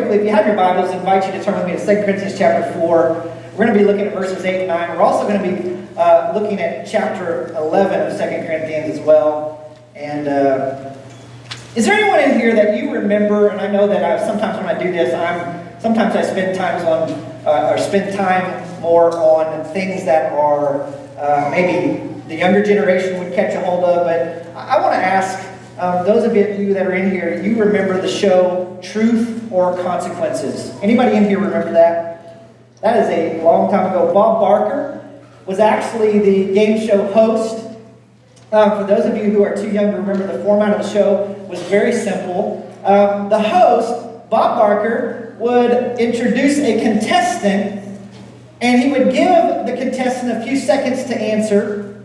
quickly, if you have your Bibles, I invite you to turn with me to 2 Corinthians chapter 4. We're going to be looking at verses 8 and 9. We're also going to be looking at chapter 11 of 2 Corinthians as well. And is there anyone in here that you remember, and I know that sometimes when I do this, sometimes I spend time more on things that are maybe the younger generation would catch a hold of, but I want to ask those of you that are in here, you remember the show Truth or Consequences? Anybody in here remember that? That is a long time ago. Bob Barker was actually the game show host. For those of you who are too young to remember, the format of the show was very simple. The host, Bob Barker, would introduce a contestant, and he would give the contestant a few seconds to answer.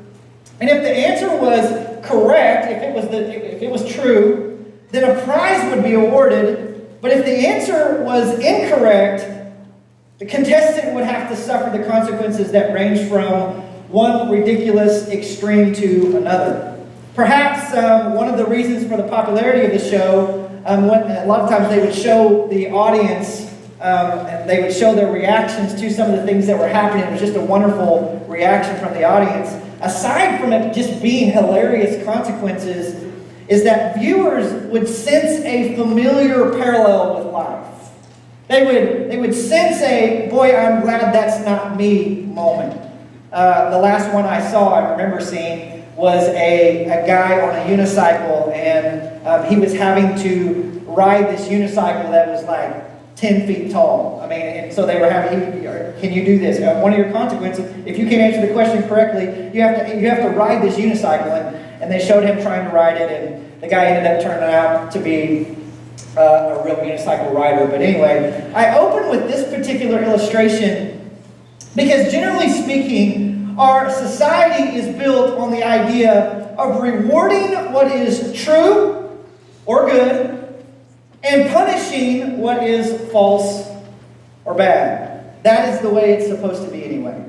And if the answer was correct, if it was true, then a prize would be awarded. But if the answer was incorrect, the contestant would have to suffer the consequences that range from one ridiculous extreme to another. Perhaps one of the reasons for the popularity of the show, a lot of times they would show the audience, and they would show their reactions to some of the things that were happening. It was just a wonderful reaction from the audience. Aside from it just being hilarious consequences, is that viewers would sense a familiar parallel with life. They would sense a, boy, I'm glad that's not me moment. The last one I saw, I remember seeing, was a guy on a unicycle, and he was having to ride this unicycle that was like 10 feet tall. I mean, and so they were having, can you do this? One of your consequences, if you can't answer the question correctly, you have to ride this unicycle. And they showed him trying to ride it, and the guy ended up turning out to be a real unicycle rider. But anyway, I open with this particular illustration because generally speaking, our society is built on the idea of rewarding what is true or good and punishing what is false or bad. That is the way it's supposed to be anyway.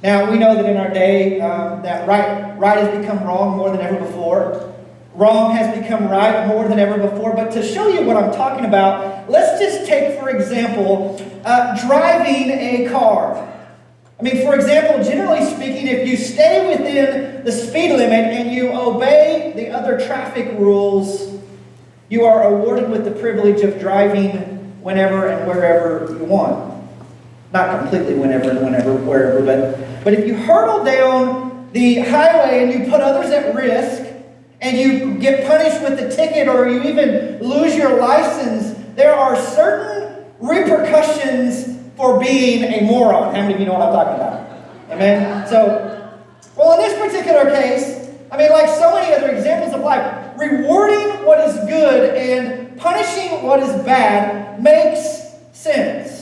Now, we know that in our day, that right has become wrong more than ever before. Wrong has become right more than ever before. But to show you what I'm talking about, let's just take, for example, driving a car. I mean, for example, generally speaking, if you stay within the speed limit and you obey the other traffic rules, you are awarded with the privilege of driving whenever and wherever you want. Not completely whenever, wherever, but if you hurtle down the highway and you put others at risk, and you get punished with a ticket or you even lose your license, there are certain repercussions for being a moron. How many of you know what I'm talking about? Amen? So, well, in this particular case, I mean, like so many other examples of life, rewarding what is good and punishing what is bad makes sense.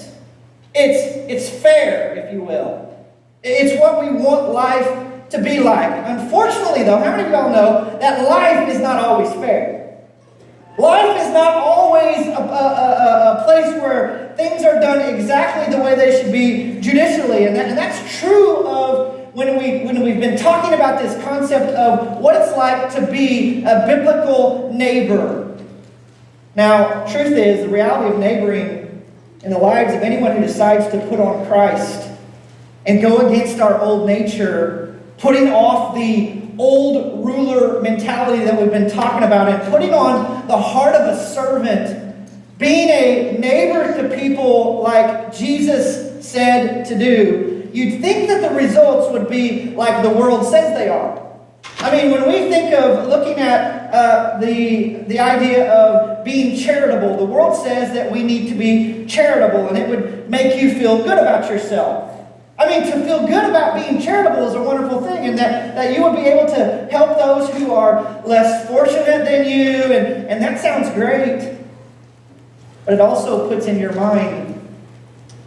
It's fair, if you will. It's what we want life to be like. Unfortunately, though, how many of y'all know that life is not always fair? Life is not always a place where things are done exactly the way they should be judicially. And that's true of when we've been talking about this concept of what it's like to be a biblical neighbor. Now, truth is, the reality of neighboring in the lives of anyone who decides to put on Christ and go against our old nature, putting off the old ruler mentality that we've been talking about and putting on the heart of a servant, being a neighbor to people like Jesus said to do, you'd think that the results would be like the world says they are. I mean, when we think of looking at the idea of being charitable, the world says that we need to be charitable and it would make you feel good about yourself. I mean, to feel good about being charitable is a wonderful thing, and that you would be able to help those who are less fortunate than you, and that sounds great. But it also puts in your mind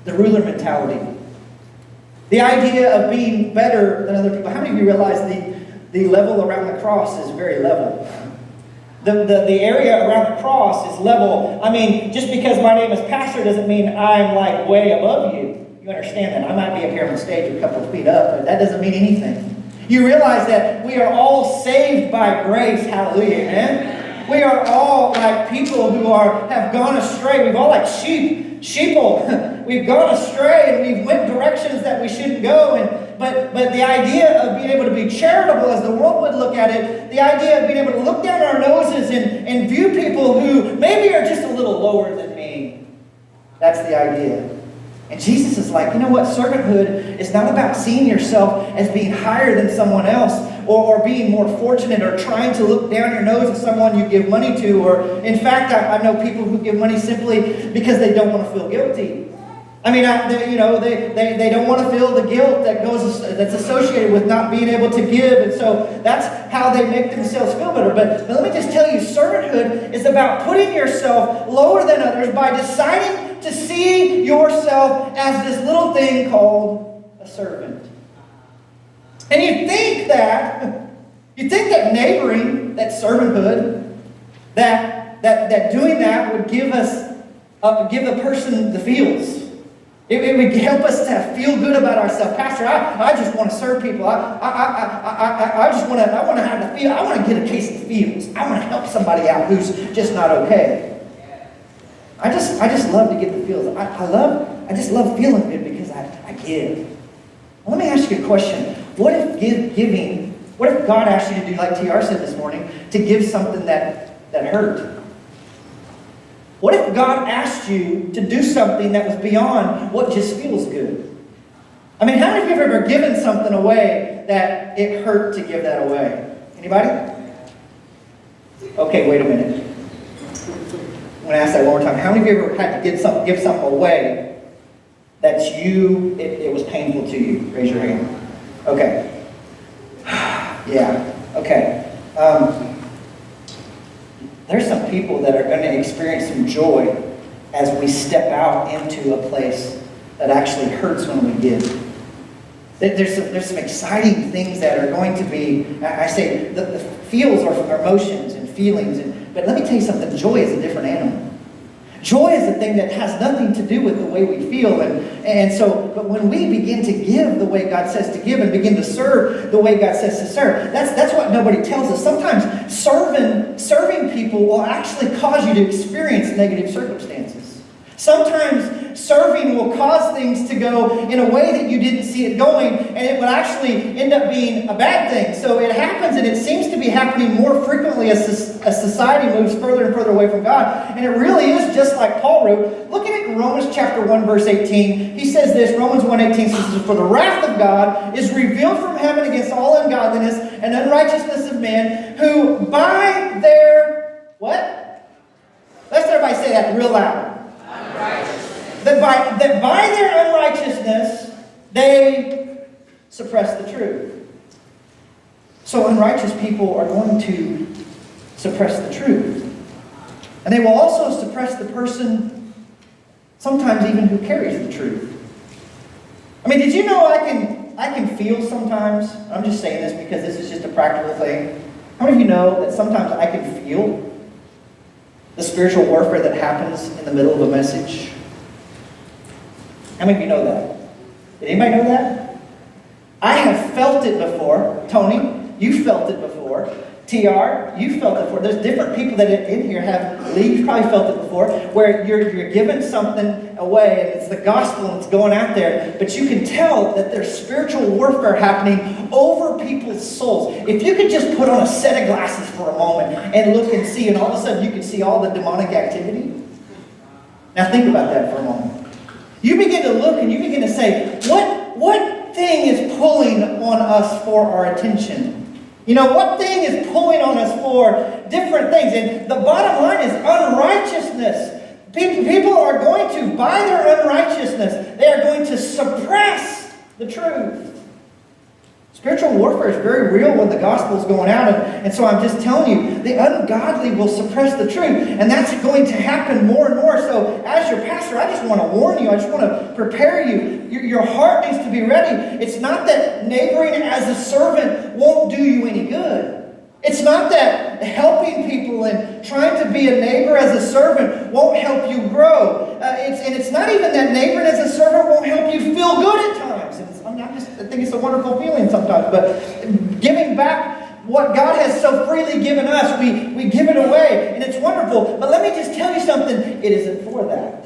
the ruler mentality. The idea of being better than other people. How many of you realize the level around the cross is very level? The area around the cross is level. I mean, just because my name is pastor doesn't mean I'm like way above you. You understand that. I might be up here on the stage a couple of feet up, but that doesn't mean anything. You realize that we are all saved by grace. Hallelujah, amen? We are all like people who have gone astray. We've all like sheeple. We've gone astray and we've went directions that we shouldn't go. But the idea of being able to be charitable as the world would look at it, the idea of being able to look down our noses and view people who maybe are just a little lower than me, that's the idea. And Jesus is like, you know what? Servanthood is not about seeing yourself as being higher than someone else or being more fortunate or trying to look down your nose at someone you give money to. Or, in fact, I know people who give money simply because they don't want to feel guilty. I mean, they don't want to feel the guilt that's associated with not being able to give. And so that's how they make themselves feel better. But let me just tell you, servanthood is about putting yourself lower than others by deciding to see yourself as this little thing called a servant. And you think that neighboring, that servanthood, that doing that would give the person the feels. It would help us to feel good about ourselves. Pastor, I just want to serve people. I want to have the feel. I want to get a case of the feels. I want to help somebody out who's just not okay. I just love to get the feels. I just love feeling good because I give. Well, let me ask you a question. What if God asked you to do like TR said this morning, to give something that hurt? What if God asked you to do something that was beyond what just feels good? I mean, how many of you have ever given something away that it hurt to give that away? Anybody? Okay, wait a minute. I'm going to ask that one more time. How many of you ever had to give something away that it was painful to you? Raise your hand. Okay. Yeah. Okay. There's some people that are going to experience some joy as we step out into a place that actually hurts when we give. There's some exciting things that are going to be, I say, the feels are emotions and feelings. But let me tell you something, joy is a different animal. Joy is a thing that has nothing to do with the way we feel. But when we begin to give the way God says to give and begin to serve the way God says to serve, that's what nobody tells us. Sometimes serving people will actually cause you to experience negative circumstances. Sometimes serving will cause things to go in a way that you didn't see it going, and it will actually end up being a bad thing. So it happens, and it seems to be happening more frequently as society moves further and further away from God. And it really is just like Paul wrote. Look at it in Romans chapter 1, verse 18. He says this, Romans 1:18 says, "For the wrath of God is revealed from heaven against all ungodliness and unrighteousness of men, who by their," what? Let's everybody say that real loud. That by their unrighteousness, they suppress the truth. So unrighteous people are going to suppress the truth. And they will also suppress the person, sometimes even who carries the truth. I mean, did you know I can feel sometimes, I'm just saying this because this is just a practical thing. How many of you know that sometimes I can feel the spiritual warfare that happens in the middle of a message? How many of you know that? Did anybody know that? I have felt it before. Tony, you felt it before. TR, you felt it before. There's different people that in here have, Lee, you've probably felt it before, where you're giving something away and it's the gospel and it's going out there, but you can tell that there's spiritual warfare happening over people's souls. If you could just put on a set of glasses for a moment and look and see, and all of a sudden you can see all the demonic activity. Now think about that for a moment. You begin to look and you begin to say, what thing is pulling on us for our attention? You know, what thing is pulling on us for different things? And the bottom line is unrighteousness. People are going to, by their unrighteousness, they are going to suppress the truth. Spiritual warfare is very real when the gospel is going out. And so I'm just telling you, the ungodly will suppress the truth. And that's going to happen more and more. So as your pastor, I just want to warn you. I just want to prepare you. Your heart needs to be ready. It's not that neighboring as a servant won't do you any good. It's not that helping people and trying to be a neighbor as a servant won't help you grow. It's not even that neighboring as a servant won't help you feel good at times. I think it's a wonderful feeling sometimes. But giving back what God has so freely given us, we give it away, and it's wonderful. But let me just tell you something, it isn't for that.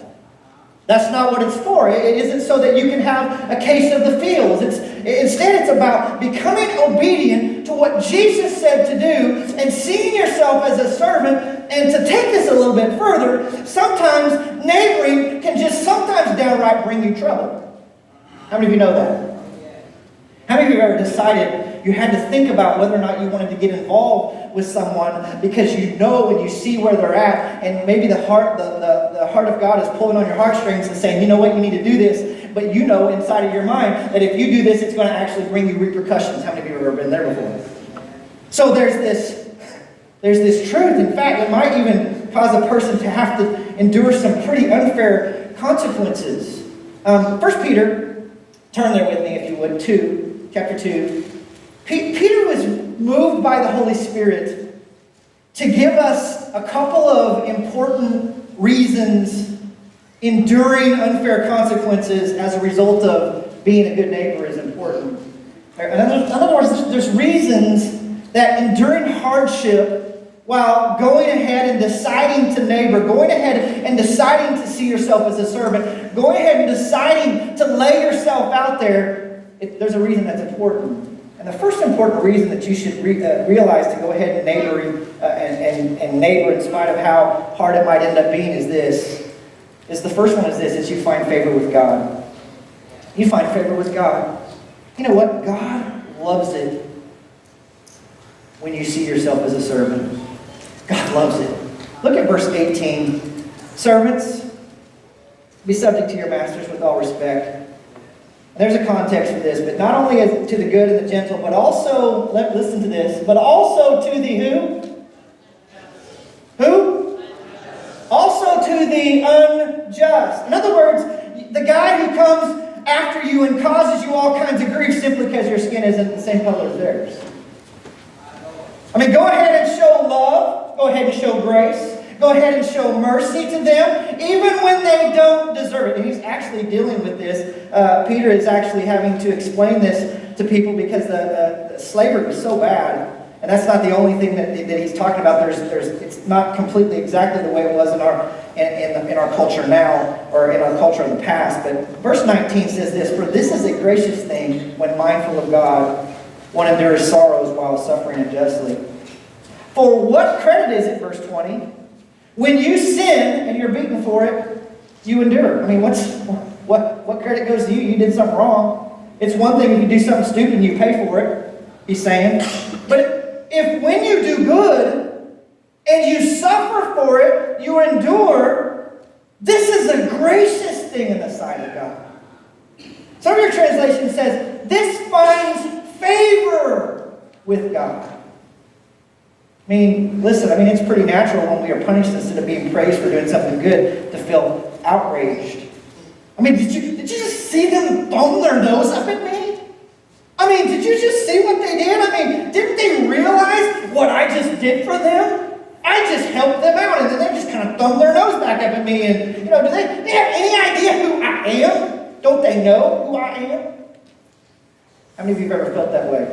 That's not what it's for. It isn't so that you can have a case of the fields. Instead, it's about becoming obedient to what Jesus said to do and seeing yourself as a servant. And to take this a little bit further, sometimes neighboring can just sometimes downright bring you trouble. How many of you know that? How many of you have ever decided you had to think about whether or not you wanted to get involved with someone because you know and you see where they're at, and maybe the heart of God is pulling on your heartstrings and saying, you know what, you need to do this, but you know inside of your mind that if you do this, it's going to actually bring you repercussions. How many of you have ever been there before? So there's this truth. In fact, it might even cause a person to have to endure some pretty unfair consequences. 1 Peter, turn there with me if you would, chapter 2. Peter was moved by the Holy Spirit to give us a couple of important reasons enduring unfair consequences as a result of being a good neighbor is important. In other words, there's reasons that enduring hardship while going ahead and deciding to neighbor, going ahead and deciding to see yourself as a servant, going ahead and deciding to lay yourself out there, there's a reason that's important. And the first important reason that you should realize to go ahead and neighbor in spite of how hard it might end up being the first one is you find favor with God. You find favor with God. You know what? God loves it when you see yourself as a servant. God loves it. Look at verse 18. Servants, be subject to your masters with all respect. There's a context for this, but not only to the good and the gentle, but also, listen to this, but also to the who? Who? Also to the unjust. In other words, the guy who comes after you and causes you all kinds of grief simply because your skin isn't the same color as theirs. I mean, go ahead and show love. Go ahead and show grace. Go ahead and show mercy to them, even when they don't deserve it. And he's actually dealing with this. Peter is actually having to explain this to people because the slavery was so bad. And that's not the only thing that he's talking about. It's not completely exactly the way it was in our culture now, or in our culture in the past. But verse 19 says this, "For this is a gracious thing when mindful of God, one endures sorrows while suffering unjustly. For what credit is it," verse 20, "when you sin and you're beaten for it, you endure?" I mean, what credit goes to you? You did something wrong. It's one thing if you do something stupid and you pay for it, he's saying. But if when you do good and you suffer for it, you endure, this is a gracious thing in the sight of God. Some of your translation says, this finds favor with God. I mean, listen, it's pretty natural when we are punished instead of being praised for doing something good to feel outraged. Did you just see them thumb their nose up at me? Did you just see what they did? Didn't they realize what I just did for them? I just helped them out, and then they just kind of thumb their nose back up at me, and, do they have any idea who I am? Don't they know who I am? How many of you have ever felt that way?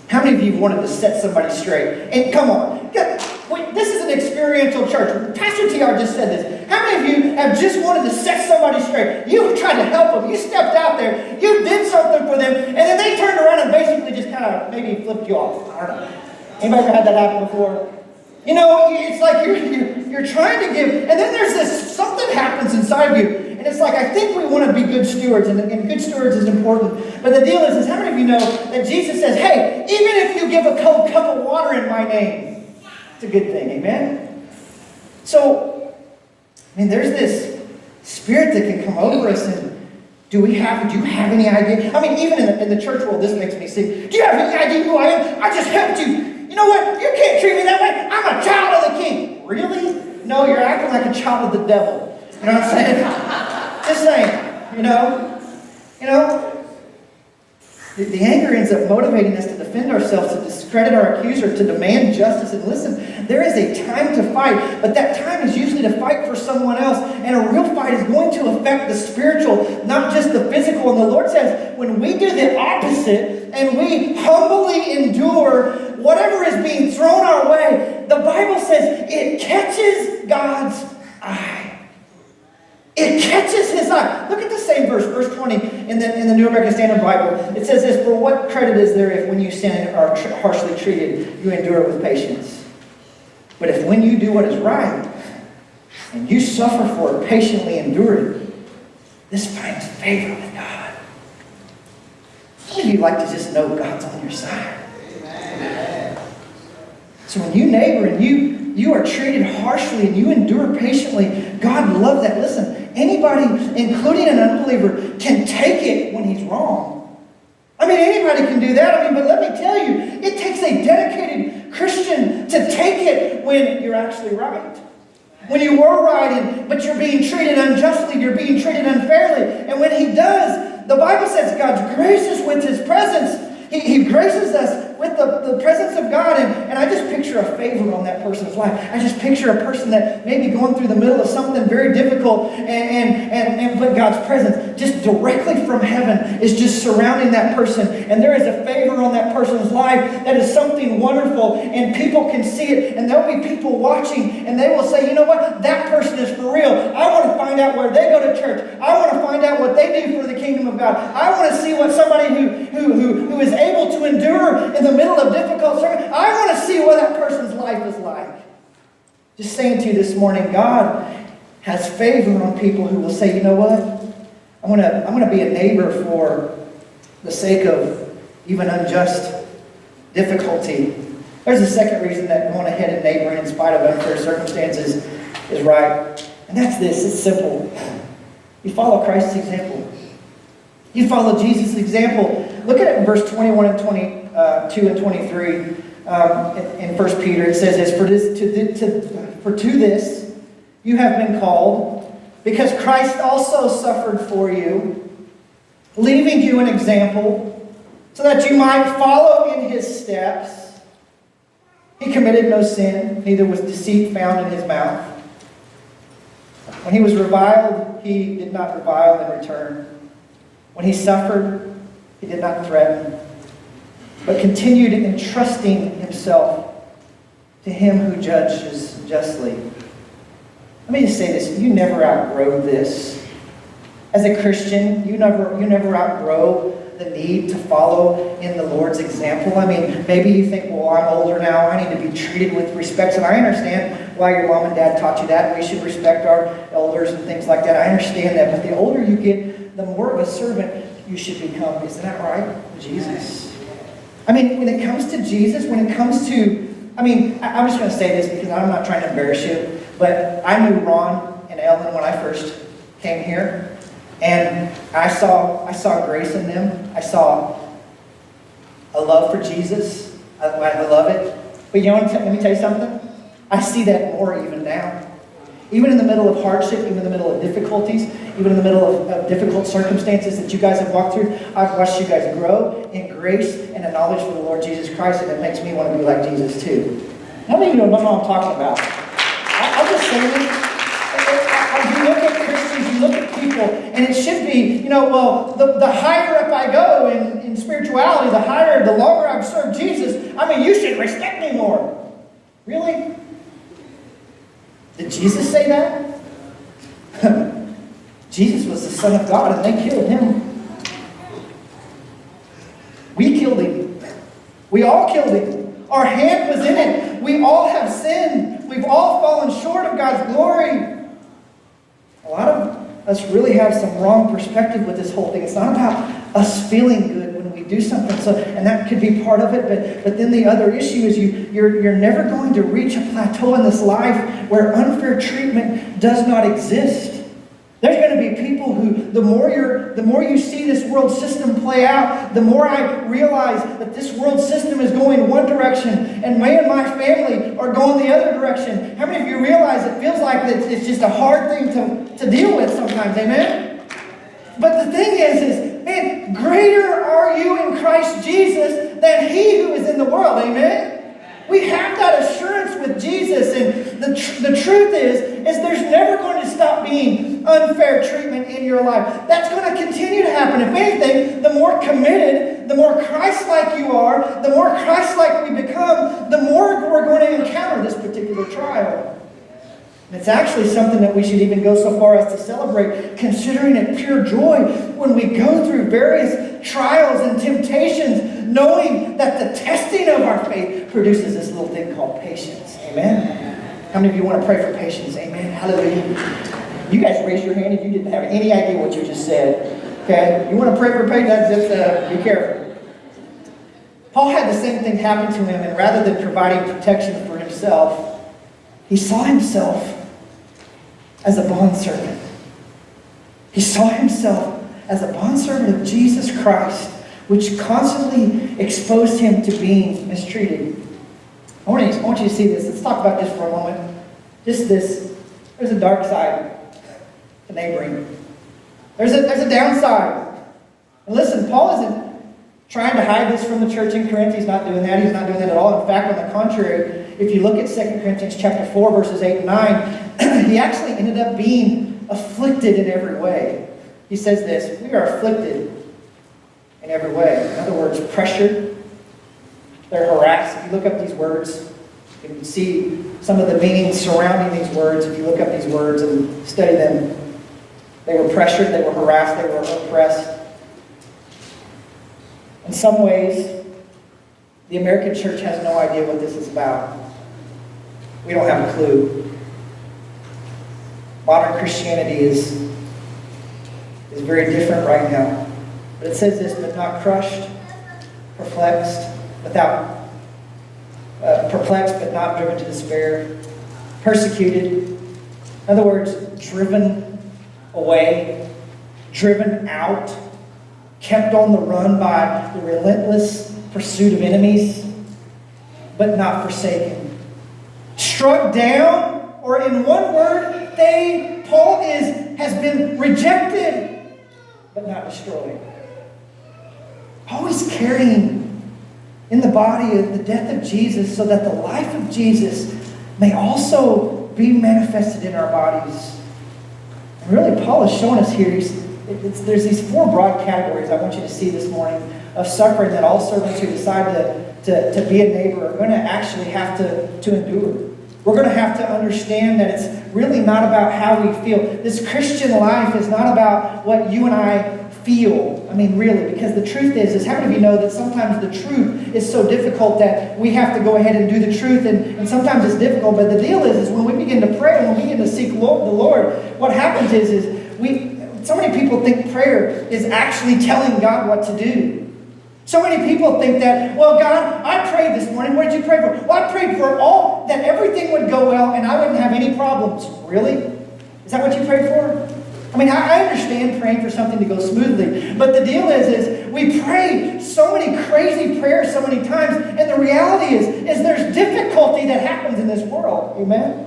How many of you have wanted to set somebody straight? And come on, this is an experiential church. Pastor TR just said this. How many of you have just wanted to set somebody straight? You tried to help them. You stepped out there. You did something for them. And then they turned around and basically just kind of maybe flipped you off. I don't know. Anybody ever had that happen before? It's like you're trying to give. And then there's this, something happens inside of you. And it's like, I think we want to be good stewards. And good stewards is important. But the deal is how many of you know that Jesus says, hey, even if you give a cold cup of water in my name, it's a good thing, amen? So, there's this spirit that can come over us, and do you have any idea? Even in the church world, this makes me sick. Do you have any idea who I am? I just helped you. You know what? You can't treat me that way. I'm a child of the King. Really? No, you're acting like a child of the devil. You know what I'm saying? Just saying, The anger ends up motivating us to defend ourselves, to discredit our accuser, to demand justice. And listen, there is a time to fight, but that time is usually to fight for someone else. And a real fight is going to affect the spiritual, not just the physical. And the Lord says, when we do the opposite and we humbly endure Bible says it catches God's eye. It catches his eye. Look at the same verse, verse 20 in the New American Standard Bible. It says this, for what credit is there if when you sin and are harshly treated, you endure it with patience? But if when you do what is right, and you suffer for it, patiently endure it, this finds favor with God. How many of you like to just know God's on your side? Amen. So when you neighbor and you are treated harshly and you endure patiently, God loves that. Listen, anybody, including an unbeliever, can take it when he's wrong. I mean, anybody can do that. But let me tell you, it takes a dedicated Christian to take it when you're actually right. When you were right, but you're being treated unjustly, you're being treated unfairly. And when he does, the Bible says God's gracious with his presence. He graces us with the presence of God. And I just picture a favor on that person's life. I just picture a person that may be going through the middle of something very difficult. But God's presence just directly from heaven is just surrounding that person. And there is a favor on that person's life that is something wonderful. And people can see it. And there'll be people watching. And they will say, you know what? That person is for real. I want to find out where they go to church. I want to find out what they do for the kingdom of God. I want to see what somebody who is able to endure in the middle of difficult circumstances. I want to see what that person's life is like. Just saying to you this morning, God has favor on people who will say, you know what? I'm going to be a neighbor for the sake of even unjust difficulty. There's a second reason that going ahead and neighboring in spite of unfair circumstances is right. And that's this. It's simple. You follow Christ's example. You follow Jesus' example. Look at it in verse 21 and 22 and 23 in 1 Peter. It says this, for to this you have been called, because Christ also suffered for you, leaving you an example, so that you might follow in his steps. He committed no sin, neither was deceit found in his mouth. When he was reviled, he did not revile in return. When he suffered, he did not threaten, but continued entrusting himself to him who judges justly. Let me just say this. You never outgrow this. As a Christian, you never outgrow the need to follow in the Lord's example. I mean, maybe you think, well, I'm older now. I need to be treated with respect. And I understand why your mom and dad taught you that. We should respect our elders and things like that. I understand that. But the older you get, the more of a servant you should become. Isn't that right? Jesus. I mean, when it comes to Jesus, when it comes to, I'm just going to say this because I'm not trying to embarrass you, but I knew Ron and Ellen when I first came here. And I saw grace in them. I saw a love for Jesus. I love it. But you know, let me tell you something. I see that more even now. Even in the middle of hardship, even in the middle of difficulties, even in the middle of difficult circumstances that you guys have walked through, I've watched you guys grow in grace and a knowledge for the Lord Jesus Christ, and it makes me want to be like Jesus too. How many of you know what I'm talking about? I'll just say this. As you look at Christians, you look at people, and it should be, the higher up I go in spirituality, the longer I've served Jesus, you should respect me more. Really? Did Jesus say that? Jesus was the Son of God, and they killed him. We killed him. We all killed him. Our hand was in it. We all have sinned. We've all fallen short of God's glory. A lot of us really have some wrong perspective with this whole thing. It's not about us feeling good when we do something, and that could be part of it. But then the other issue is you're never going to reach a plateau in this life where unfair treatment does not exist. There's going to be people who, the more you see this world system play out, the more I realize that this world system is going one direction, and me and my family are going the other direction. How many of you realize it feels like it's just a hard thing to deal with sometimes, amen? But the thing is, man, greater are you in Christ Jesus than he who is in the world, amen? We have that assurance with Jesus, and the truth is there's never going to stop being unfair treatment in your life. That's going to continue to happen. If anything, the more committed, the more Christ-like you are, the more Christ-like we become, the more we're going to encounter this particular particular trial. And it's actually something that we should even go so far as to celebrate, considering it pure joy when we go through various trials and temptations, knowing that the testing of our faith produces this little thing called patience. Amen? How many of you want to pray for patience? Amen. Hallelujah. You guys raised your hand if you didn't have any idea what you just said. Okay? You want to pray for patience? Just be careful. Paul had the same thing happen to him, and rather than providing protection for himself, he saw himself as a bondservant. He saw himself as a bondservant of Jesus Christ, which constantly exposed him to being mistreated. I want you to see this. Let's talk about this for a moment. Just this. There's a dark side to neighboring. There's a downside. And listen, Paul isn't trying to hide this from the church in Corinth. He's not doing that. He's not doing that at all. In fact, on the contrary, if you look at 2 Corinthians chapter 4, verses 8 and 9, he actually ended up being afflicted in every way. He says this, we are afflicted in every way. In other words, pressured. They're harassed. If you look up these words, you can see some of the meanings surrounding these words. If you look up these words and study them, they were pressured, they were harassed, they were oppressed. In some ways, the American church has no idea what this is about. We don't have a clue. Modern Christianity is very different right now. But it says this, but not crushed, perplexed, perplexed but not driven to despair, persecuted. In other words, driven away, driven out, kept on the run by the relentless pursuit of enemies, but not forsaken. Struck down, or in one word, Paul has been rejected, but not destroyed. Always carrying in the body of the death of Jesus so that the life of Jesus may also be manifested in our bodies. And really, Paul is showing us here, there's these four broad categories I want you to see this morning of suffering that all servants who decide to be a neighbor are going to actually have to endure. We're going to have to understand that it's really not about how we feel. This Christian life is not about what you and I feel. I mean, really, because the truth is how many of you know that sometimes the truth is so difficult that we have to go ahead and do the truth, and sometimes it's difficult, but the deal is when we begin to pray and when we begin to seek the Lord, what happens is so many people think prayer is actually telling God what to do. So many people think that, well, God, I prayed this morning. What did you pray for? Well, I prayed for that everything would go well and I wouldn't have any problems. Really? Is that what you prayed for? I mean, I understand praying for something to go smoothly, but the deal is we pray so many crazy prayers so many times, and the reality is there's difficulty that happens in this world. Amen?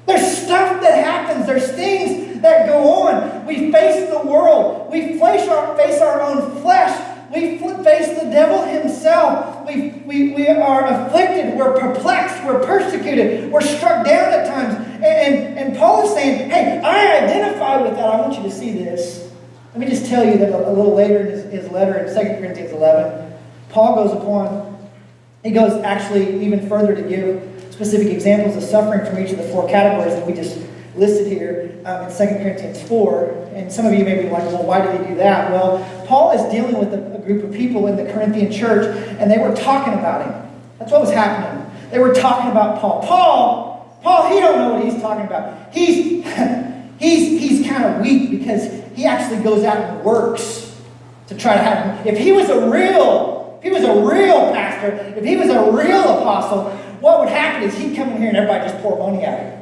There's stuff that happens. There's things that go on. We face the world. We face our own flesh. We face the devil himself. We are afflicted. We're perplexed. We're persecuted. We're struck down at times. And Paul is saying, hey, I identify with that. I want you to see this. Let me just tell you that a little later in his letter in 2 Corinthians 11, Paul he goes actually even further to give specific examples of suffering from each of the four categories that we just listed here in 2 Corinthians 4. And some of you may be like, well, why did he do that? Well, Paul is dealing with a group of people in the Corinthian church, and they were talking about him. That's what was happening. They were talking about Paul. Paul, he don't know what he's talking about. He's kind of weak because he actually goes out and works to try to have him. If he was a real pastor, if he was a real apostle, what would happen is he'd come in here and everybody just pour money at him.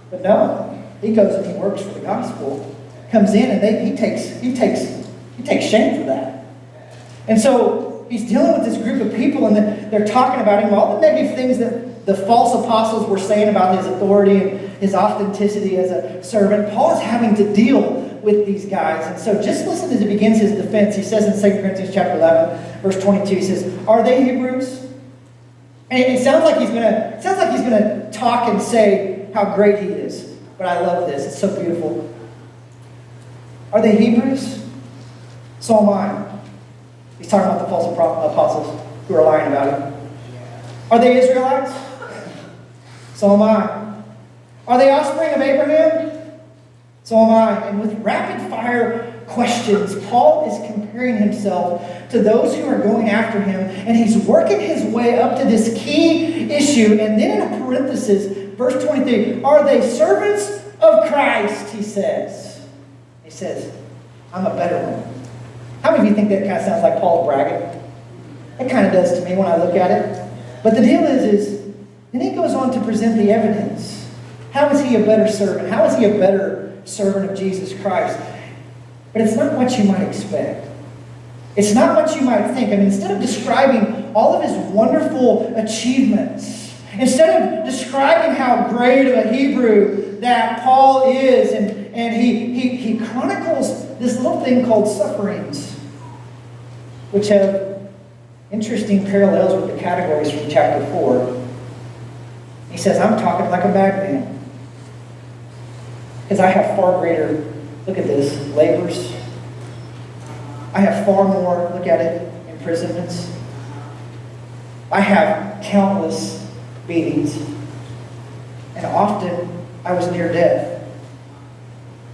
But no, he goes and he works for the gospel, comes in and he takes shame for that. And so he's dealing with this group of people, and they're talking about him, all the negative things that the false apostles were saying about his authority and his authenticity as a servant. Paul is having to deal with these guys. And so just listen as he begins his defense. He says in 2 Corinthians chapter 11, verse 22, he says, "Are they Hebrews?" And it sounds like he's gonna talk and say how great he is. But I love this. It's so beautiful. Are they Hebrews? So am I. He's talking about the false apostles who are lying about him. Are they Israelites? So am I. Are they offspring of Abraham? So am I. And with rapid fire questions, Paul is comparing himself to those who are going after him, and he's working his way up to this key issue. And then in a parenthesis, verse 23, are they servants of Christ, he says. He says, I'm a better one. How many of you think that kind of sounds like Paul's bragging? It kind of does to me when I look at it. But the deal is then he goes on to present the evidence. How is he a better servant? How is he a better servant of Jesus Christ? But it's not what you might expect. It's not what you might think. I mean, instead of describing all of his wonderful achievements, instead of describing how great of a Hebrew that Paul is, and he chronicles this little thing called sufferings, which have interesting parallels with the categories from chapter 4. He says, I'm talking like a madman, because I have far greater, look at this, labors. I have far more, look at it, imprisonments. I have countless beatings. And often I was near death.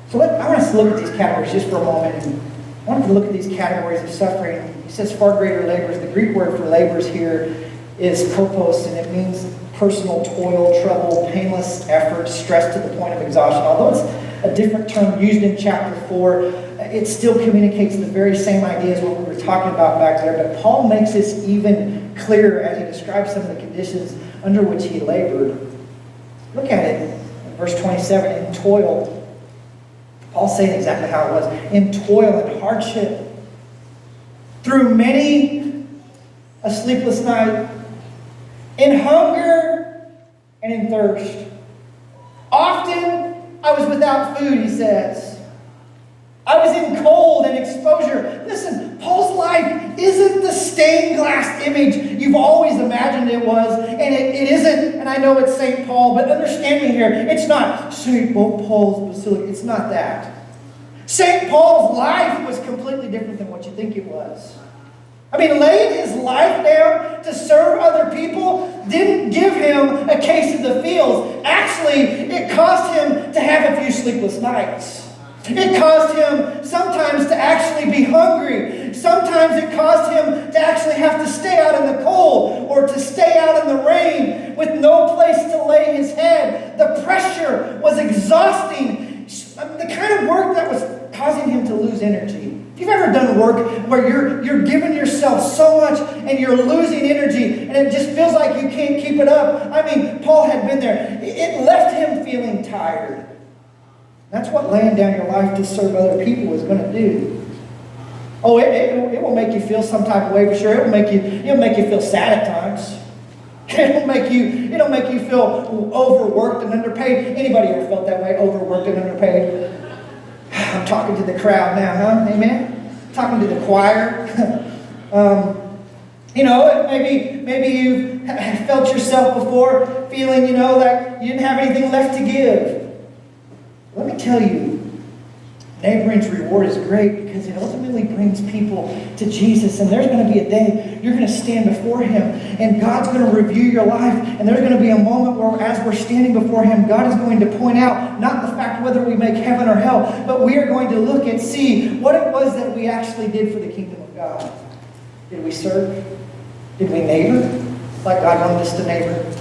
So I want us to look at these categories just for a moment. And I want to look at these categories of suffering. He says far greater labors. The Greek word for labors here is kopos, and it means personal toil, trouble, painless effort, stress to the point of exhaustion. Although it's a different term used in chapter 4, it still communicates the very same idea as what we were talking about back there. But Paul makes this even clearer as he describes some of the conditions under which he labored. Look at it in verse 27. In toil, Paul's saying exactly how it was. In toil and hardship, through many a sleepless night, in hunger and in thirst. Often I was without food, he says. I was in cold and exposure. Listen, Paul's life isn't the stained glass image you've always imagined it was. And it isn't, and I know it's St. Paul, but understand me here. It's not St. Paul's Basilica. It's not that. St. Paul's life was completely different than what you think it was. I mean, laying his life down to serve other people didn't give him a case of the feels. Actually, it caused him to have a few sleepless nights. It caused him sometimes to actually be hungry. Sometimes it caused him to actually have to stay out in the cold or to stay out in the rain with no place to lay his head. The pressure was exhausting. The kind of work that was causing him to lose energy. If you've ever done work where you're giving yourself so much and you're losing energy and it just feels like you can't keep it up. I mean, Paul had been there. It left him feeling tired. That's what laying down your life to serve other people is going to do. Oh, it will make you feel some type of way for sure. It'll make you feel sad at times. It'll make you feel overworked and underpaid. Anybody ever felt that way, overworked and underpaid? I'm talking to the crowd now, huh? Amen? Talking to the choir. Maybe you've felt yourself before feeling, like you didn't have anything left to give. Let me tell you, neighboring's reward is great because it ultimately brings people to Jesus. And there's going to be a day you're going to stand before Him and God's going to review your life. And there's going to be a moment where as we're standing before Him, God is going to point out not the fact whether we make heaven or hell, but we are going to look and see what it was that we actually did for the kingdom of God. Did we serve? Did we neighbor like God wanted us to neighbor?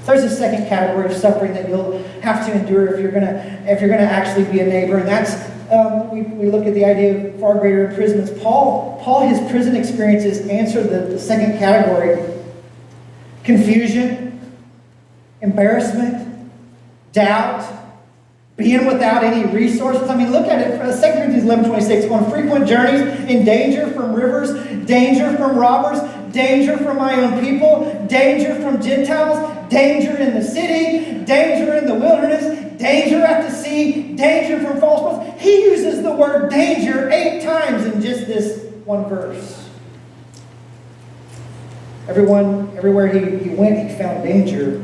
There's a second category of suffering that you'll have to endure if you're gonna actually be a neighbor, and that's we look at the idea of far greater imprisonments. Paul, his prison experiences answer the second category: confusion, embarrassment, doubt, being without any resources. I mean, look at it. 2 Corinthians 11:26. On frequent journeys, in danger from rivers, danger from robbers, danger from my own people, danger from Gentiles, danger in the city, danger in the wilderness, danger at the sea, danger from false prophets. He uses the word danger 8 times in just this one verse. Everywhere he went, he found danger.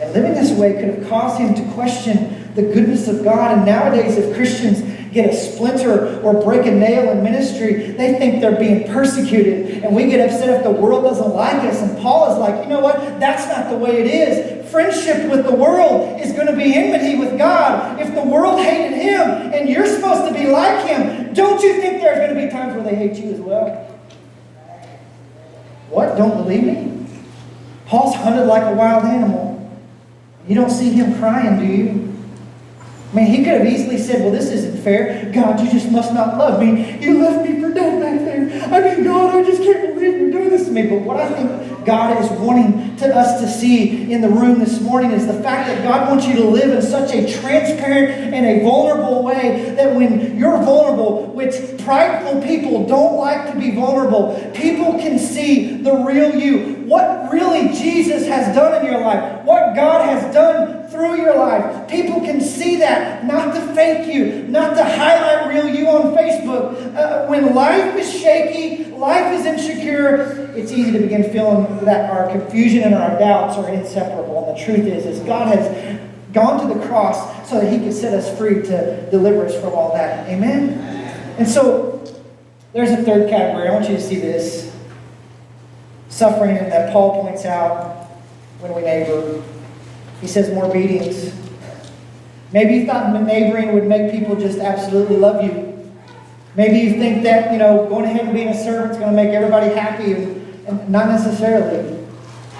And living this way could have caused him to question the goodness of God. And nowadays, if Christians get a splinter or break a nail in ministry, they think they're being persecuted. And we get upset if the world doesn't like us. And Paul is like, you know what? That's not the way it is. Friendship with the world is going to be enmity with God. If the world hated him and you're supposed to be like him, don't you think there's going to be times where they hate you as well? What? Don't believe me? Paul's hunted like a wild animal. You don't see him crying, do you? I mean, he could have easily said, well, this isn't fair. God, you just must not love me. You left me for dead back there. I mean, God, I just can't believe you're doing this to me. But what I think God is wanting us to see in the room this morning is the fact that God wants you to live in such a transparent and a vulnerable way that when you're vulnerable, which prideful people don't like to be vulnerable, people can see the real you. What really Jesus has done in your life. What God has done through your life. People can see that, not to fake you, not to highlight real you on Facebook. When life is shaky, life is insecure, it's easy to begin feeling that our confusion and our doubts are inseparable. And the truth is God has gone to the cross so that he could set us free to deliver us from all that. Amen? And so, there's a third category. I want you to see this. Suffering that Paul points out when we neighbor. He says more beatings. Maybe you thought neighboring would make people just absolutely love you. Maybe you think that, going ahead and being a servant is going to make everybody happy, and not necessarily.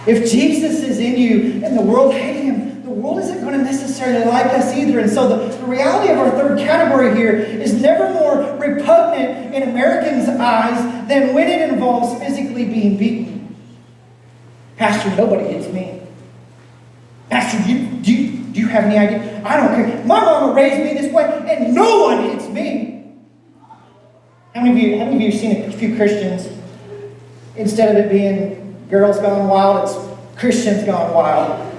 If Jesus is in you and the world hates him, the world isn't going to necessarily like us either. And so the reality of our third category here is never more repugnant in Americans' eyes than when it involves physically being beaten. Pastor, nobody hits me. Pastor, do you have any idea? I don't care. My mama raised me this way, and no one hits me. How many of you have seen a few Christians, instead of it being girls gone wild, it's Christians gone wild?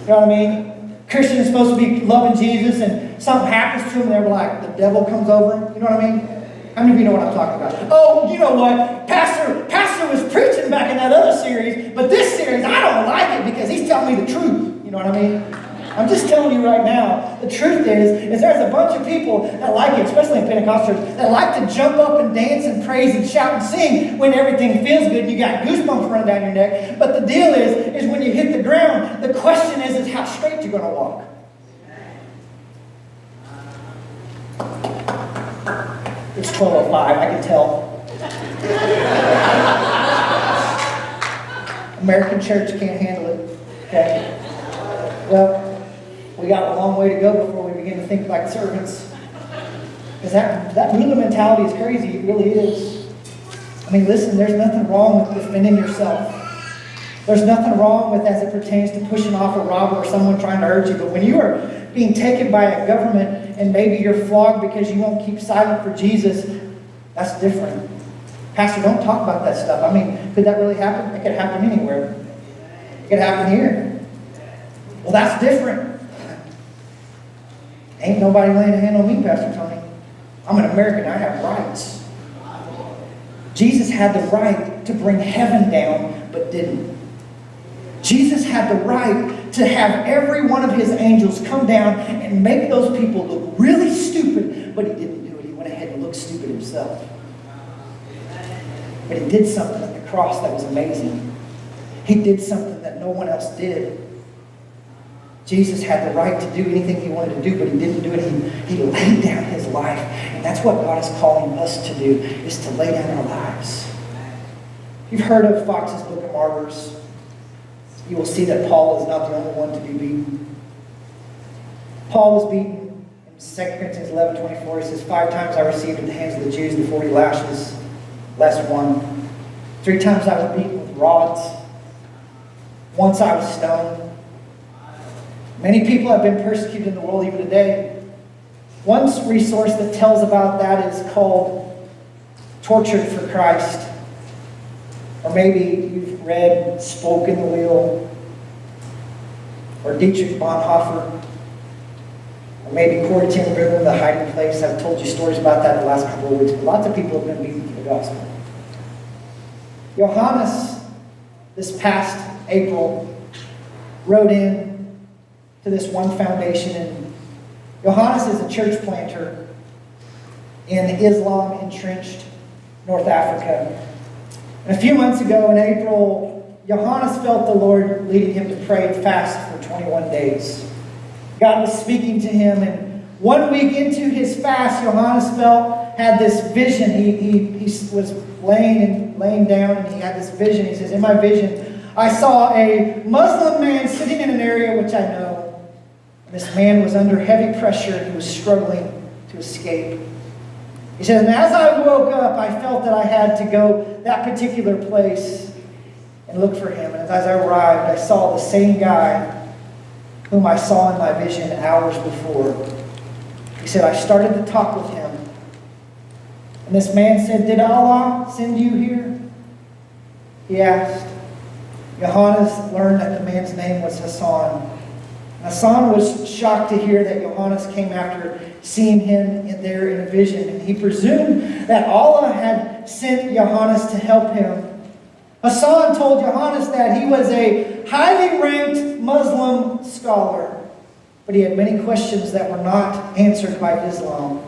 You know what I mean? Christians are supposed to be loving Jesus, and something happens to them, and they're like, the devil comes over them. You know what I mean? How many of you know what I'm talking about? Oh, you know what? Pastor was preaching back in that other series, but this series, I don't like it because he's telling me the truth. You know what I mean? I'm just telling you right now, the truth is there's a bunch of people that like it, especially in Pentecostals, that like to jump up and dance and praise and shout and sing when everything feels good and you got goosebumps running down your neck. But the deal is when you hit the ground, the question is how straight you're going to walk. It's 12:05, I can tell. American church can't handle it. Okay? Well, we got a long way to go before we begin to think like servants. Because that ruler mentality is crazy. It really is. I mean, listen, there's nothing wrong with defending yourself. There's nothing wrong with as it pertains to pushing off a robber or someone trying to hurt you. But when you are being taken by a government and maybe you're flogged because you won't keep silent for Jesus, that's different. Pastor, don't talk about that stuff. I mean, could that really happen? It could happen anywhere. It could happen here. Well, that's different. Ain't nobody laying a hand on me, Pastor Tony. I'm an American. I have rights. Jesus had the right to bring heaven down, but didn't. Jesus had the right to have every one of his angels come down and make those people look really stupid, but he didn't do it. He went ahead and looked stupid himself. But he did something at the cross that was amazing. He did something that no one else did. Jesus had the right to do anything he wanted to do, but he didn't do it. He laid down his life. And that's what God is calling us to do, is to lay down our lives. You've heard of Fox's Book of Martyrs. You will see that Paul is not the only one to be beaten. Paul was beaten in 2 Corinthians 11:24. He says, 5 times I received at the hands of the Jews the 40 lashes, less one. 3 times I was beaten with rods. Once I was stoned. Many people have been persecuted in the world even today. One resource that tells about that is called Tortured for Christ. Or maybe you've read Spoke in the Wheel, or Dietrich Bonhoeffer, or maybe Corrie ten Boom, The Hiding Place. I've told you stories about that in the last couple of weeks, but lots of people have been beaten for the gospel. Johannes, this past April, wrote in to this one foundation, and Johannes is a church planter in Islam entrenched North Africa. And a few months ago in April, Johannes felt the Lord leading him to pray and fast for 21 days. God was speaking to him, and 1 week into his fast, Johannes had this vision. He was laying down, and he had this vision. He says, in my vision, I saw a Muslim man sitting in an area which I know. And this man was under heavy pressure, and he was struggling to escape. He says, and as I woke up, I felt that I had to go that particular place and look for him. And as I arrived, I saw the same guy whom I saw in my vision hours before. He said, I started to talk with him. And this man said, did Allah send you here? He asked. Johannes learned that the man's name was Hassan. Hassan was shocked to hear that Johannes came after seeing him there in a vision. And he presumed that Allah had sent Johannes to help him. Hassan told Johannes that he was a highly ranked Muslim scholar, but he had many questions that were not answered by Islam.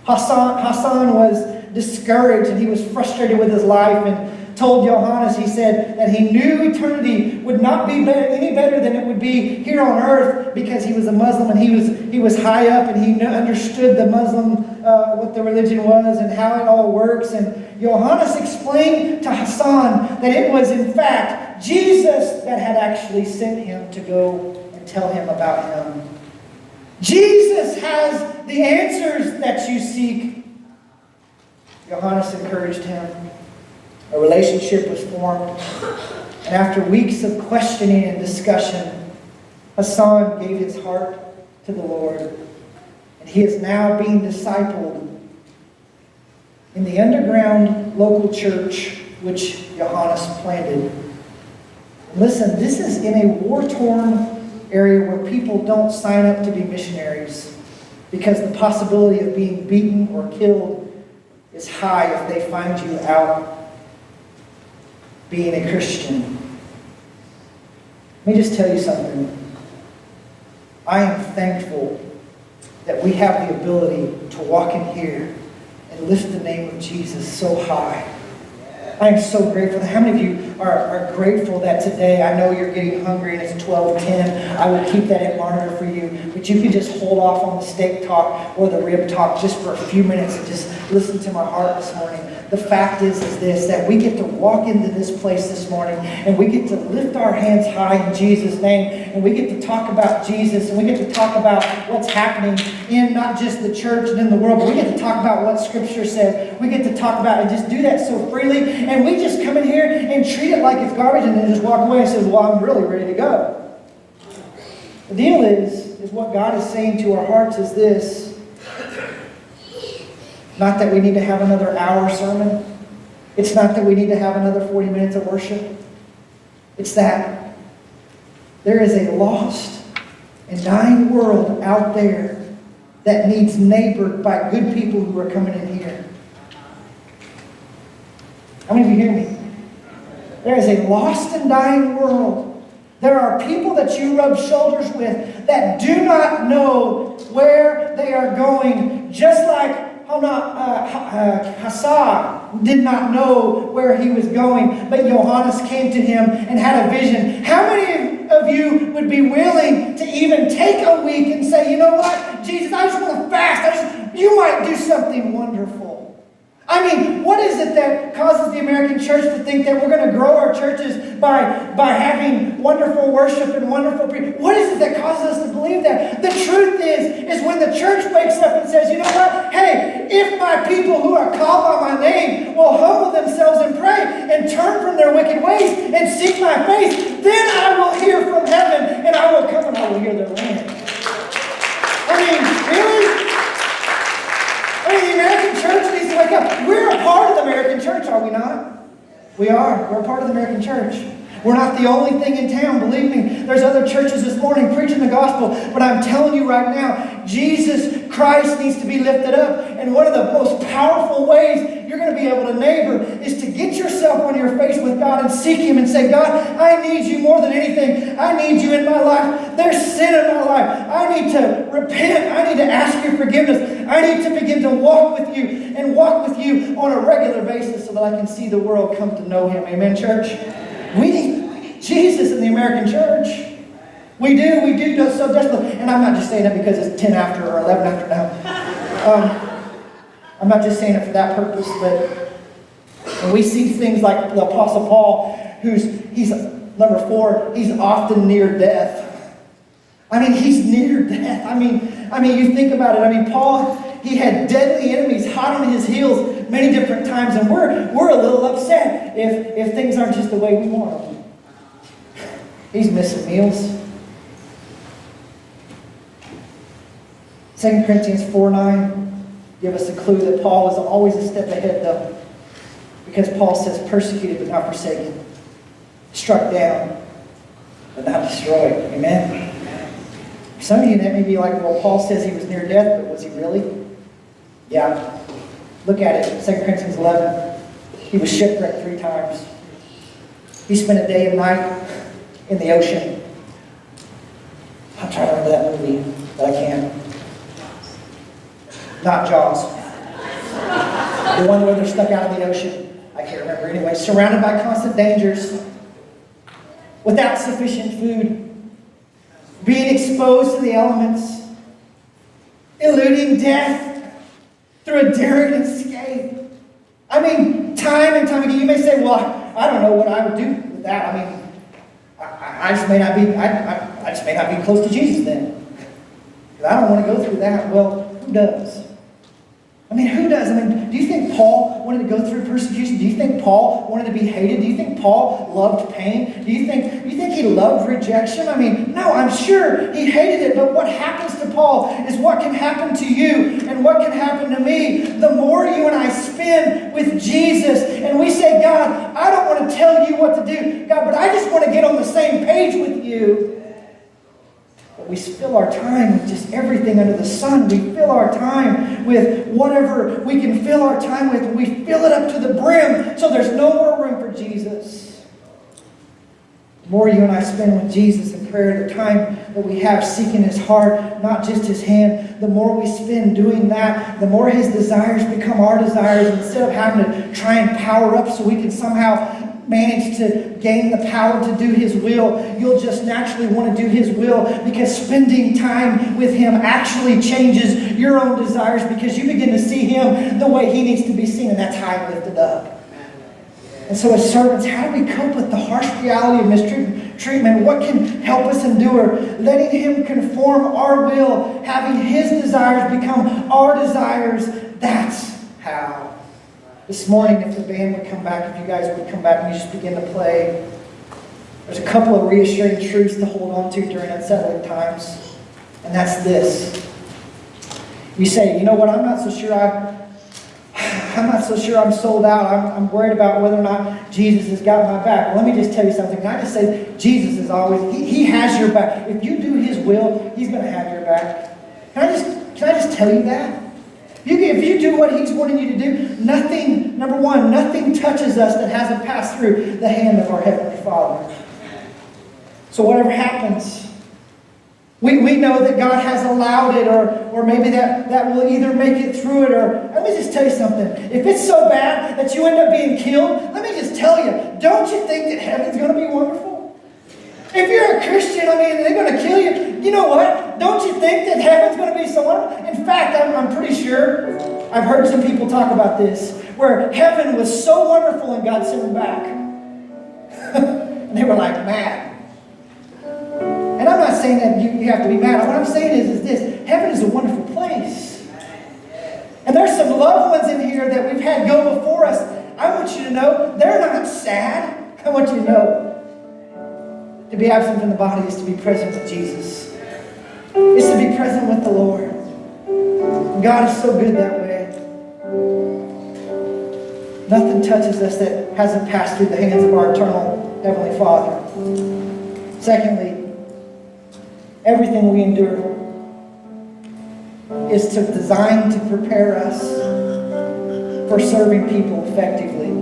Hassan was discouraged and he was frustrated with his life and told Johannes, he said, that he knew eternity would not be any better than it would be here on earth because he was a Muslim and he was high up and he understood the Muslim, what the religion was and how it all works. And Johannes explained to Hassan that it was in fact Jesus that had actually sent him to go and tell him about him. Jesus has the answers that you seek. Johannes encouraged him. A relationship was formed. And after weeks of questioning and discussion, Hassan gave his heart to the Lord. And he is now being discipled in the underground local church which Johannes planted. And listen, this is in a war-torn area where people don't sign up to be missionaries because the possibility of being beaten or killed is high if they find you out being a Christian. Let me just tell you something. I am thankful that we have the ability to walk in here and lift the name of Jesus so high. I am so grateful. How many of you are grateful that today, I know you're getting hungry and it's 12:10. I will keep that at monitor for you. But you can just hold off on the steak talk or the rib talk just for a few minutes and just listen to my heart this morning. The fact is this, that we get to walk into this place this morning and we get to lift our hands high in Jesus' name and we get to talk about Jesus and we get to talk about what's happening in not just the church and in the world, but we get to talk about what Scripture says. We get to talk about and just do that so freely, and we just come in here and treat it like it's garbage and then just walk away and say, well, I'm really ready to go. The deal is what God is saying to our hearts is this. Not that we need to have another hour sermon. It's not that we need to have another 40 minutes of worship. It's that there is a lost and dying world out there that needs neighbored by good people who are coming in here. How many of you hear me? There is a lost and dying world. There are people that you rub shoulders with that do not know where they are going, just like Hassan did not know where he was going, but Johannes came to him and had a vision. How many of you would be willing to even take a week and say, you know what, Jesus, I just want to fast. You might do something wonderful. I mean, what is it that causes the American church to think that we're going to grow our churches by having wonderful worship and wonderful people? What is it that causes us to believe that? The truth is when the church wakes up and says, you know what? Hey, if my people who are called by my name will humble themselves and pray and turn from their wicked ways and seek my face, then I will hear from heaven and I will come and I will hear their land. I mean, really? The American church needs to wake up. We're a part of the American church, are we not? We are. We're a part of the American church. We're not the only thing in town, believe me. There's other churches this morning preaching the gospel, but I'm telling you right now, Jesus Christ needs to be lifted up. And one of the most powerful ways you're going to be able to neighbor is to get yourself on your face with God and seek Him and say, God, I need you more than anything. I need you in my life. There's sin in my life. I need to repent. I need to ask your forgiveness. I need to begin to walk with you and walk with you on a regular basis so that I can see the world come to know Him. Amen, church? We need Jesus in the American church. We do so desperately. And I'm not just saying that because it's 10 after or 11 after now. I'm not just saying it for that purpose, but when we see things like the Apostle Paul, he's number 4, he's often near death. I mean, he's near death. I mean, you think about it. I mean, Paul, he had deadly enemies hot on his heels many different times, and we're a little upset if things aren't just the way we want them. He's missing meals. 2 Corinthians 4:9 give us a clue that Paul was always a step ahead, though. Because Paul says, persecuted but not forsaken. Struck down but not destroyed. Amen? Some of you that may be like, well, Paul says he was near death, but was he really? Yeah. Look at it, 2 Corinthians 11. He was shipwrecked 3 times. He spent a day and night in the ocean. I'm trying to remember that movie, but I can't. Not Jaws. The one where they're stuck out in the ocean. I can't remember anyway. Surrounded by constant dangers. Without sufficient food. Being exposed to the elements. Eluding death through a daring escape. I mean, time and time again, you may say, well, I don't know what I would do with that. I mean, I just may not be, I just may not be close to Jesus then. Because I don't want to go through that. Well, who does? I mean, who does? I mean, do you think Paul wanted to go through persecution? Do you think Paul wanted to be hated? Do you think Paul loved pain? Do you think he loved rejection? I mean, no, I'm sure he hated it. But what happens to Paul is what can happen to you and what can happen to me. The more you and I spend with Jesus and we say, God, I don't want to tell you what to do, God, but I just want to get on the same page with you. But we fill our time with just everything under the sun. We fill our time with whatever we can fill our time with. We fill it up to the brim so there's no more room for Jesus. The more you and I spend with Jesus in prayer, the time that we have seeking His heart, not just His hand, the more we spend doing that, the more His desires become our desires. Instead of having to try and power up so we can somehow manage to gain the power to do His will, you'll just naturally want to do His will because spending time with Him actually changes your own desires because you begin to see Him the way He needs to be seen, and that's high and lifted up. And so as servants, how do we cope with the harsh reality of mistreatment? What can help us endure? Letting Him conform our will, having His desires become our desires, that's how. This morning, if the band would come back, if you guys would come back and you just begin to play, there's a couple of reassuring truths to hold on to during unsettling times. And that's this. You say, you know what, I'm not so sure I'm sold out. I'm worried about whether or not Jesus has got my back. Well, let me just tell you something. Can I just say, Jesus is always, He has your back. If you do His will, He's going to have your back. Can I just tell you that? If you do what He's wanting you to do, nothing touches us that hasn't passed through the hand of our Heavenly Father. So whatever happens, we know that God has allowed it, or maybe that will either make it through it, or let me just tell you something. If it's so bad that you end up being killed, let me just tell you, don't you think that heaven's going to be wonderful? If you're a Christian, I mean, they're going to kill you. You know what? Don't you think that heaven's going to be so wonderful? In fact, I'm pretty sure, I've heard some people talk about this, where heaven was so wonderful and God sent them back. And they were like mad. And I'm not saying that you have to be mad. What I'm saying is this. Heaven is a wonderful place. And there's some loved ones in here that we've had go before us. I want you to know, they're not sad. I want you to know, to be absent from the body is to be present with Jesus. It's to be present with the Lord. God is so good that way. Nothing touches us that hasn't passed through the hands of our eternal Heavenly Father. Secondly, everything we endure is designed to prepare us for serving people effectively.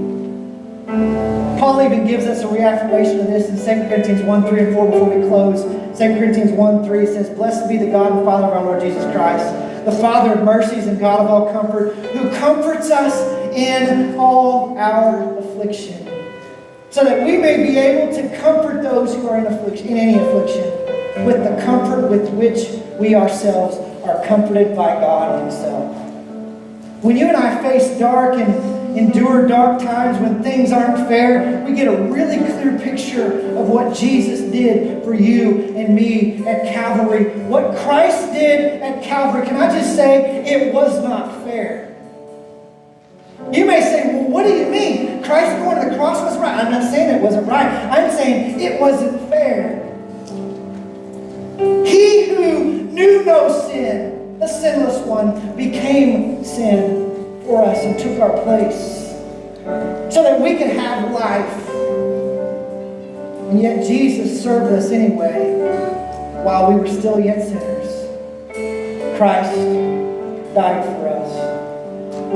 Paul even gives us a reaffirmation of this in 2 Corinthians 1, 3, and 4 before we close. 2 Corinthians 1, 3 says, "Blessed be the God and Father of our Lord Jesus Christ, the Father of mercies and God of all comfort, who comforts us in all our affliction, so that we may be able to comfort those who are in affliction, in any affliction, with the comfort with which we ourselves are comforted by God Himself." When you and I face dark and endure dark times, when things aren't fair, we get a really clear picture of what Jesus did for you and me at Calvary. What Christ did at Calvary, can I just say, it was not fair. You may say, well, what do you mean? Christ going to the cross was right. I'm not saying it wasn't right. I'm saying it wasn't fair. He who knew no sin, the sinless one, became sin for us and took our place so that we could have life. And yet Jesus served us anyway while we were still yet sinners. Christ died for us.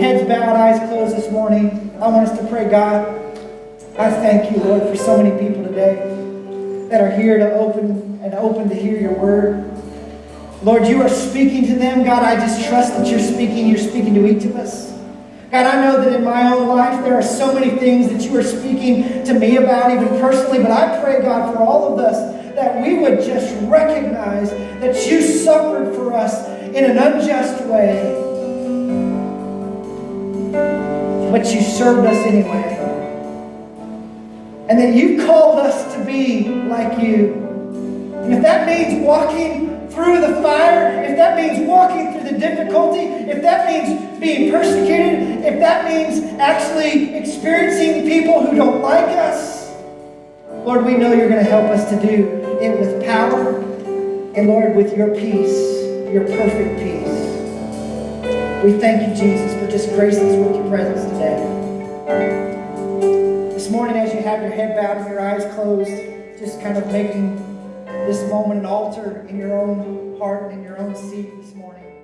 Heads bowed, eyes closed this morning. I want us to pray. God, I thank you, Lord, for so many people today that are here to open to hear your word. Lord, you are speaking to them. God, I just trust that you're speaking to each of us. God, I know that in my own life there are so many things that you are speaking to me about, even personally, but I pray, God, for all of us, that we would just recognize that you suffered for us in an unjust way, but you served us anyway. And that you called us to be like you. And if that means walking through the fire, if that means walking through the difficulty, if that means being persecuted, if that means actually experiencing people who don't like us, Lord, we know you're going to help us to do it with power, and Lord, with your peace, your perfect peace. We thank you, Jesus, for just gracing us with your presence today. This morning, as you have your head bowed and your eyes closed, just kind of making this moment an altar in your own heart and in your own seat this morning.